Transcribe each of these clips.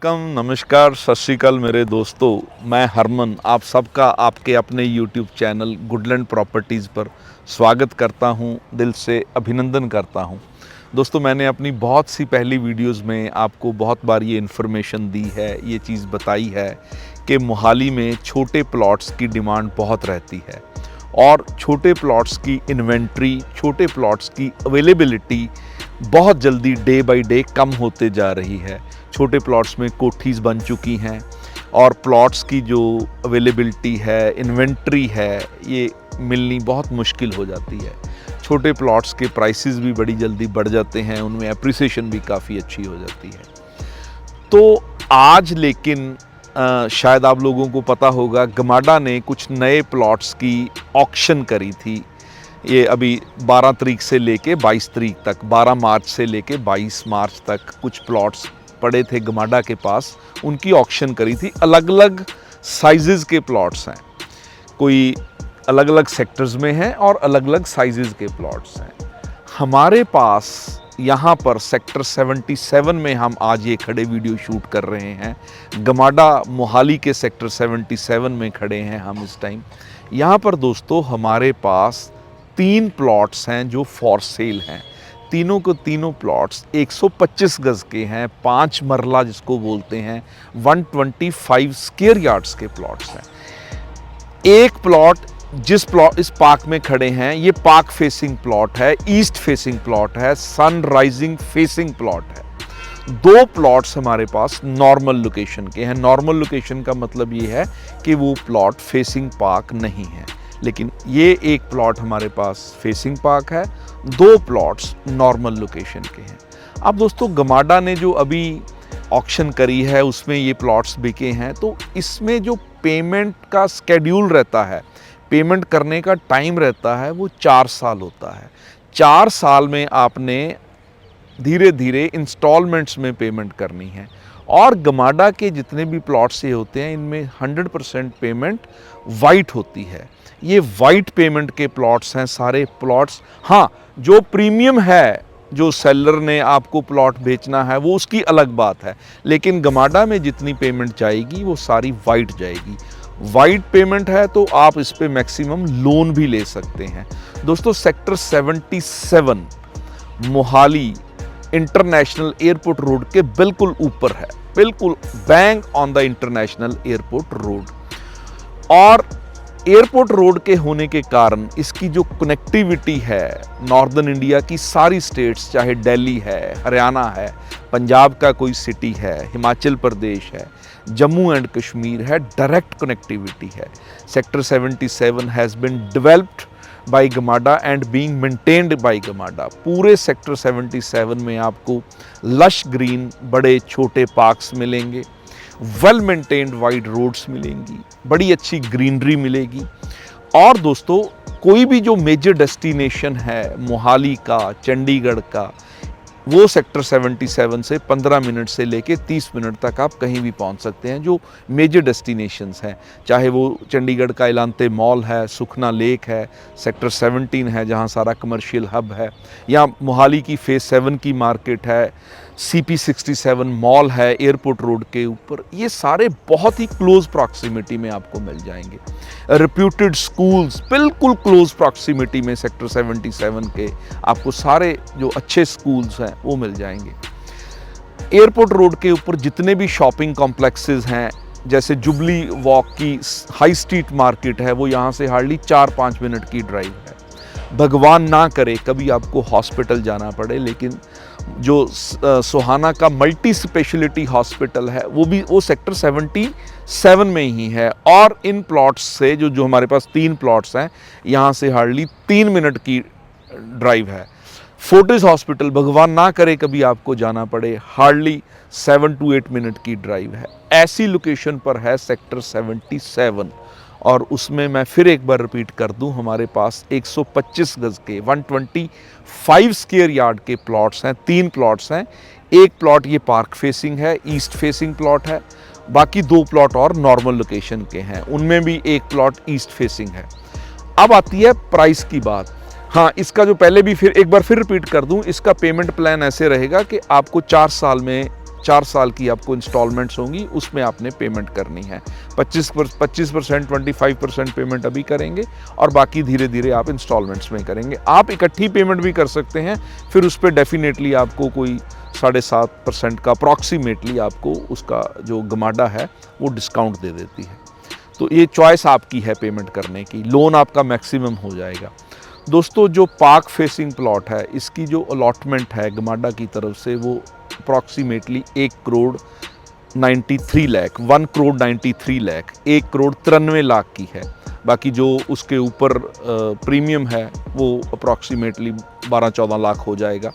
Welcome, नमस्कार, सत श्री अकाल मेरे दोस्तों। मैं हरमन आप सबका आपके अपने यूट्यूब चैनल गुडलैंड प्रॉपर्टीज़ पर स्वागत करता हूं, दिल से अभिनंदन करता हूं। दोस्तों, मैंने अपनी बहुत सी पहली वीडियोस में आपको बहुत बार ये इन्फॉर्मेशन दी है, ये चीज़ बताई है कि मोहाली में छोटे प्लॉट्स की डिमांड बहुत रहती है और छोटे प्लॉट्स की इन्वेंट्री, छोटे प्लॉट्स की अवेलेबिलिटी बहुत जल्दी डे बाय डे कम होते जा रही है। छोटे प्लॉट्स में कोठीज़ बन चुकी हैं और प्लॉट्स की जो अवेलेबिलिटी है, इन्वेंट्री है, ये मिलनी बहुत मुश्किल हो जाती है। छोटे प्लॉट्स के प्राइसेस भी बड़ी जल्दी बढ़ जाते हैं, उनमें एप्रिसिएशन भी काफ़ी अच्छी हो जाती है। तो आज लेकिन शायद आप लोगों को पता होगा, गमाडा ने कुछ नए प्लॉट्स की ऑक्शन करी थी। ये अभी 12 तारीख से लेके 22 तारीख तक, 12 मार्च से लेके 22 मार्च तक कुछ प्लॉट्स पड़े थे गमाडा के पास, उनकी ऑक्शन करी थी। अलग अलग साइजेस के प्लॉट्स हैं, कोई अलग अलग सेक्टर्स में हैं और अलग अलग साइजेस के प्लॉट्स हैं। हमारे पास यहाँ पर सेक्टर 77 में हम आज ये खड़े वीडियो शूट कर रहे हैं। गमाडा मोहाली के सेक्टर 77 में खड़े हैं हम इस टाइम। यहाँ पर दोस्तों हमारे पास 3 प्लॉट्स हैं जो फॉर सेल हैं। तीनों को तीनों प्लॉट्स 125 गज के हैं, 5 मरला जिसको बोलते हैं, 125 स्क्वायर यार्ड्स के प्लॉट्स हैं। एक प्लॉट इस पार्क में खड़े हैं, ये पार्क फेसिंग प्लॉट है, ईस्ट फेसिंग प्लॉट है, सन राइजिंग फेसिंग प्लॉट है। 2 प्लॉट्स हमारे पास नॉर्मल लोकेशन के हैं। नॉर्मल लोकेशन का मतलब ये है कि वो प्लॉट फेसिंग पार्क नहीं है, लेकिन ये एक प्लॉट हमारे पास फेसिंग पार्क है, 2 प्लॉट्स नॉर्मल लोकेशन के हैं। अब दोस्तों, गमाडा ने जो अभी ऑक्शन करी है उसमें ये प्लॉट्स बिके हैं, तो इसमें जो पेमेंट का स्केड्यूल रहता है, पेमेंट करने का टाइम रहता है, वो 4 साल होता है। 4 साल में आपने धीरे धीरे इंस्टॉलमेंट्स में पेमेंट करनी है। और गमाडा के जितने भी प्लॉट्स ये होते हैं, इनमें 100% पेमेंट वाइट होती है। ये वाइट पेमेंट के प्लॉट्स हैं सारे प्लॉट्स। हाँ, जो प्रीमियम है, जो सेलर ने आपको प्लॉट बेचना है, वो उसकी अलग बात है, लेकिन गमाडा में जितनी पेमेंट जाएगी वो सारी वाइट जाएगी। वाइट पेमेंट है तो आप इस पे मैक्सिमम लोन भी ले सकते हैं। दोस्तों, sector 77 Mohali international airport road के बिल्कुल ऊपर है, बिल्कुल bank on the international airport road. और एयरपोर्ट रोड के होने के कारण इसकी जो कनेक्टिविटी है नॉर्दर्न इंडिया की सारी स्टेट्स, चाहे दिल्ली है, हरियाणा है, पंजाब का कोई सिटी है, हिमाचल प्रदेश है, जम्मू एंड कश्मीर है, डायरेक्ट कनेक्टिविटी है। Sector 77 has been developed by GMADA and being maintained by GMADA. पूरे सेक्टर 77 में आपको लश ग्रीन बड़े छोटे पार्क्स मिलेंगे, वेल मेंटेन्ड वाइड रोड्स मिलेंगी, बड़ी अच्छी ग्रीनरी मिलेगी। और दोस्तों, कोई भी जो मेजर डेस्टिनेशन है मोहाली का, चंडीगढ़ का, वो सेक्टर 77 से 15 मिनट से लेके 30 मिनट तक आप कहीं भी पहुंच सकते हैं। जो मेजर डेस्टिनेशंस हैं, चाहे वो चंडीगढ़ का इलांते मॉल है, सुखना लेक है, सेक्टर 17 है जहां सारा कमर्शियल हब है, या मोहाली की फेज 7 की मार्केट है, CP67 मॉल है एयरपोर्ट रोड के ऊपर, ये सारे बहुत ही क्लोज प्रॉक्सिमिटी में आपको मिल जाएंगे। रिप्यूटेड स्कूल्स बिल्कुल क्लोज प्रॉक्सिमिटी में सेक्टर 77 के आपको सारे जो अच्छे स्कूल्स हैं वो मिल जाएंगे। एयरपोर्ट रोड के ऊपर जितने भी शॉपिंग कॉम्प्लेक्सेस हैं, जैसे जुबली वॉक की हाई स्ट्रीट मार्केट है, वो यहाँ से हार्डली 4-5 मिनट की ड्राइव है। भगवान ना करे कभी आपको हॉस्पिटल जाना पड़े, लेकिन जो सोहाना का मल्टी स्पेशलिटी हॉस्पिटल है वो सेक्टर 77 में ही है। और इन प्लॉट्स से जो हमारे पास 3 प्लॉट्स हैं, यहाँ से हार्डली 3 मिनट की ड्राइव है। फोर्टिस हॉस्पिटल, भगवान ना करे कभी आपको जाना पड़े, हार्डली 7 to 8 मिनट की ड्राइव है। ऐसी लोकेशन पर है सेक्टर 77। और उसमें मैं फिर एक बार रिपीट कर दूं, हमारे पास 125 गज के 125 स्क्वायर यार्ड के प्लॉट्स हैं, 3 प्लॉट्स हैं। एक प्लॉट ये पार्क फेसिंग है, ईस्ट फेसिंग प्लॉट है, बाकी 2 प्लॉट और नॉर्मल लोकेशन के हैं, उनमें भी एक प्लॉट ईस्ट फेसिंग है। अब आती है प्राइस की बात। हाँ, इसका जो पहले भी फिर एक बार फिर रिपीट कर दूं, इसका पेमेंट प्लान ऐसे रहेगा कि आपको 4 साल में 4 साल की आपको इंस्टॉलमेंट्स होंगी, उसमें आपने पेमेंट करनी है। 25%, 25% पेमेंट अभी करेंगे और बाकी धीरे धीरे आप इंस्टॉलमेंट्स में करेंगे। आप इकट्ठी पेमेंट भी कर सकते हैं, फिर उस पर डेफिनेटली आपको कोई 7.5% का अप्रॉक्सीमेटली आपको उसका जो गमाडा है वो डिस्काउंट दे देती है। तो ये चॉइस आपकी है पेमेंट करने की, लोन आपका मैक्सिमम हो जाएगा। दोस्तों, जो पार्क फेसिंग प्लॉट है, इसकी जो अलॉटमेंट है गमाडा की तरफ से वो अप्रॉक्सीमेटली 1 करोड़ 93 लाख, 1 करोड़ 93 लाख, 1 करोड़ 93 लाख की है। बाकी जो उसके ऊपर प्रीमियम है वो अप्रॉक्सीमेटली 12-14 लाख हो जाएगा।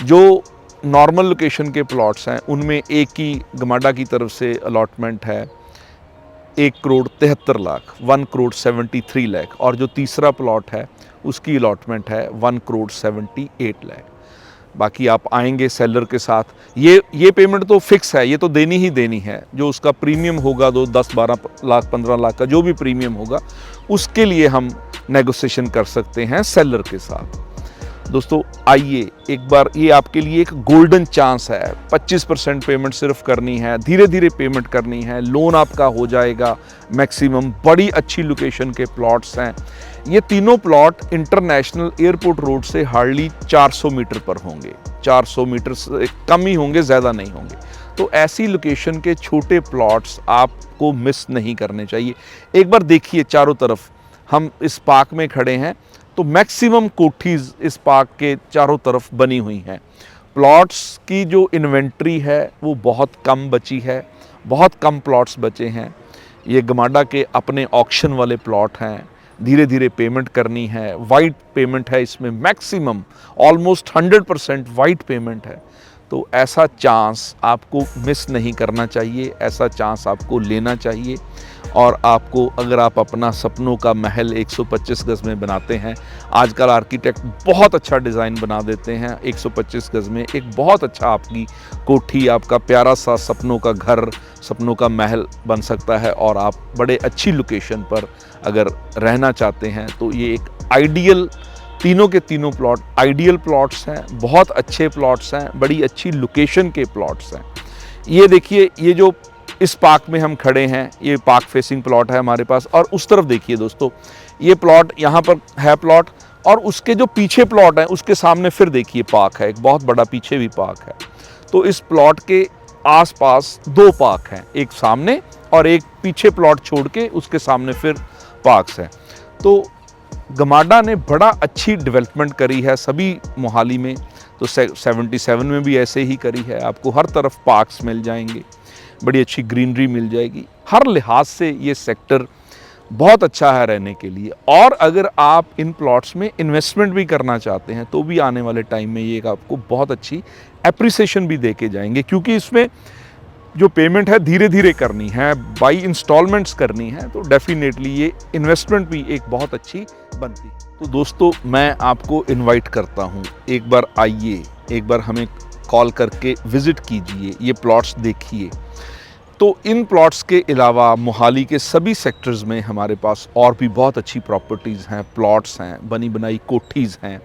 जो नॉर्मल लोकेशन के प्लॉट्स हैं उनमें एक ही गमाडा की तरफ से अलॉटमेंट है 1 करोड़ 73 लाख, 1 करोड़ 73 लाख, और जो तीसरा प्लॉट है उसकी अलॉटमेंट है 1 करोड़ 78 लाख। बाकी आप आएंगे सेलर के साथ, ये पेमेंट तो फिक्स है, ये तो देनी ही देनी है। जो उसका प्रीमियम होगा, 10-12 लाख 15 लाख का जो भी प्रीमियम होगा, उसके लिए हम नेगोशिएशन कर सकते हैं सेलर के साथ। दोस्तों आइए एक बार, ये आपके लिए एक गोल्डन चांस है। 25% पेमेंट सिर्फ करनी है, धीरे धीरे पेमेंट करनी है, लोन आपका हो जाएगा मैक्सिमम। बड़ी अच्छी लोकेशन के प्लॉट्स हैं। ये तीनों प्लॉट इंटरनेशनल एयरपोर्ट रोड से हार्डली 400 मीटर पर होंगे, 400 मीटर से कम ही होंगे, ज़्यादा नहीं होंगे। तो ऐसी लोकेशन के छोटे प्लॉट्स आपको मिस नहीं करने चाहिए। एक बार देखिए चारों तरफ, हम इस पार्क में खड़े हैं तो मैक्सिमम कोठीज़ इस पार्क के चारों तरफ बनी हुई हैं। प्लॉट्स की जो इन्वेंट्री है वो बहुत कम बची है, बहुत कम प्लॉट्स बचे हैं। ये गमाडा के अपने ऑक्शन वाले प्लॉट हैं, धीरे धीरे पेमेंट करनी है। वाइट पेमेंट है इसमें मैक्सिमम, ऑलमोस्ट 100% वाइट पेमेंट है। तो ऐसा चांस आपको मिस नहीं करना चाहिए, ऐसा चांस आपको लेना चाहिए। और आपको, अगर आप अपना सपनों का महल 125 गज़ में बनाते हैं, आजकल आर्किटेक्ट बहुत अच्छा डिज़ाइन बना देते हैं, 125 गज़ में एक बहुत अच्छा आपकी कोठी, आपका प्यारा सा सपनों का घर, सपनों का महल बन सकता है। और आप बड़े अच्छी लोकेशन पर अगर रहना चाहते हैं तो ये एक आइडियल, तीनों के तीनों प्लॉट आइडियल प्लॉट्स हैं, बहुत अच्छे प्लॉट्स हैं, बड़ी अच्छी लोकेशन के प्लॉट्स हैं। ये देखिए, ये जो इस पार्क में हम खड़े हैं, ये पार्क फेसिंग प्लॉट है हमारे पास। और उस तरफ देखिए दोस्तों, ये प्लॉट यहाँ पर है प्लॉट, और उसके जो पीछे प्लॉट है उसके सामने फिर देखिए पार्क है, एक बहुत बड़ा पीछे भी पार्क है। तो इस प्लॉट के आसपास 2 पार्क हैं, एक सामने और एक पीछे प्लॉट छोड़ के उसके सामने फिर पार्क्स हैं। तो गमाडा ने बड़ा अच्छी डेवलपमेंट करी है सभी मोहाली में। तो 77 में भी ऐसे ही करी है। आपको हर तरफ पार्क्स मिल जाएंगे, बड़ी अच्छी ग्रीनरी मिल जाएगी। हर लिहाज से ये सेक्टर बहुत अच्छा है रहने के लिए। और अगर आप इन प्लॉट्स में इन्वेस्टमेंट भी करना चाहते हैं तो भी आने वाले टाइम में ये आपको बहुत अच्छी एप्रिसिएशन भी दे के जाएंगे, क्योंकि इसमें जो पेमेंट है धीरे धीरे करनी है, बाई इंस्टॉलमेंट्स करनी है। तो डेफिनेटली ये इन्वेस्टमेंट भी एक बहुत अच्छी बनती है। तो दोस्तों, मैं आपको इनवाइट करता हूँ, एक बार आइए, एक बार हमें कॉल करके विज़िट कीजिए, ये प्लॉट्स देखिए। तो इन प्लॉट्स के अलावा मोहाली के सभी सेक्टर्स में हमारे पास और भी बहुत अच्छी प्रॉपर्टीज़ हैं, प्लॉट्स हैं, बनी बनाई कोठीज़ हैं,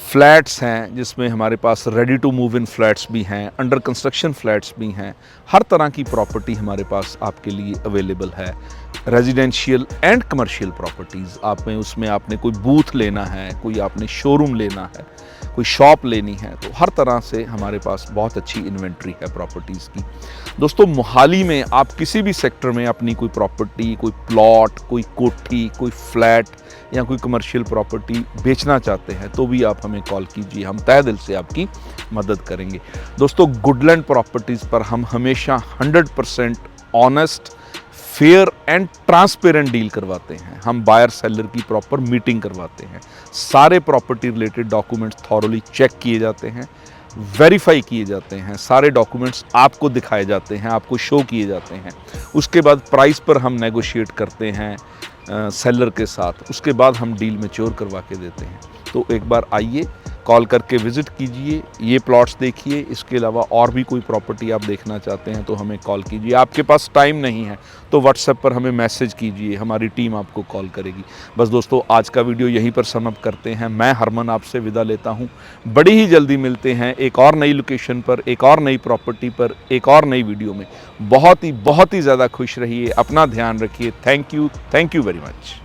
फ्लैट्स हैं, जिसमें हमारे पास ready to move in flats भी हैं, अंडर कंस्ट्रक्शन फ्लैट्स भी हैं। हर तरह की प्रॉपर्टी हमारे पास आपके लिए अवेलेबल है। रेजिडेंशियल एंड कमर्शियल प्रॉपर्टीज़ आप में, उसमें आपने कोई बूथ लेना है, कोई आपने शोरूम लेना है, कोई शॉप लेनी है, तो हर तरह से हमारे पास बहुत अच्छी इन्वेंट्री है प्रॉपर्टीज़ की। दोस्तों, मोहाली में आप किसी भी सेक्टर में अपनी कोई प्रॉपर्टी, कोई प्लॉट, कोई कोठी, कोई फ्लैट या कोई कमर्शियल प्रॉपर्टी बेचना चाहते हैं तो भी आप हमें कॉल कीजिए, हम तहे दिल से आपकी मदद करेंगे। दोस्तों, गुडलैंड प्रॉपर्टीज़ पर हम हमेशा 100% honest, fair and transparent deal करवाते हैं। हम बायर सेलर की प्रॉपर मीटिंग करवाते हैं, सारे property related documents thoroughly check किए जाते हैं, वेरीफाई किए जाते हैं, सारे डॉक्यूमेंट्स आपको दिखाए जाते हैं, आपको शो किए जाते हैं। उसके बाद प्राइस पर हम नेगोशिएट करते हैं सेलर के साथ, उसके बाद हम डील मैच्योर करवा के देते हैं। तो एक बार आइए, कॉल करके विज़िट कीजिए, ये प्लॉट्स देखिए। इसके अलावा और भी कोई प्रॉपर्टी आप देखना चाहते हैं तो हमें कॉल कीजिए। आपके पास टाइम नहीं है तो व्हाट्सएप पर हमें मैसेज कीजिए, हमारी टीम आपको कॉल करेगी। बस दोस्तों, आज का वीडियो यहीं पर समाप्त करते हैं। मैं हरमन आपसे विदा लेता हूँ। बड़ी ही जल्दी मिलते हैं एक और नई लोकेशन पर, एक और नई प्रॉपर्टी पर, एक और नई वीडियो में। बहुत ही ज़्यादा खुश रहिए, अपना ध्यान रखिए। Thank you very much.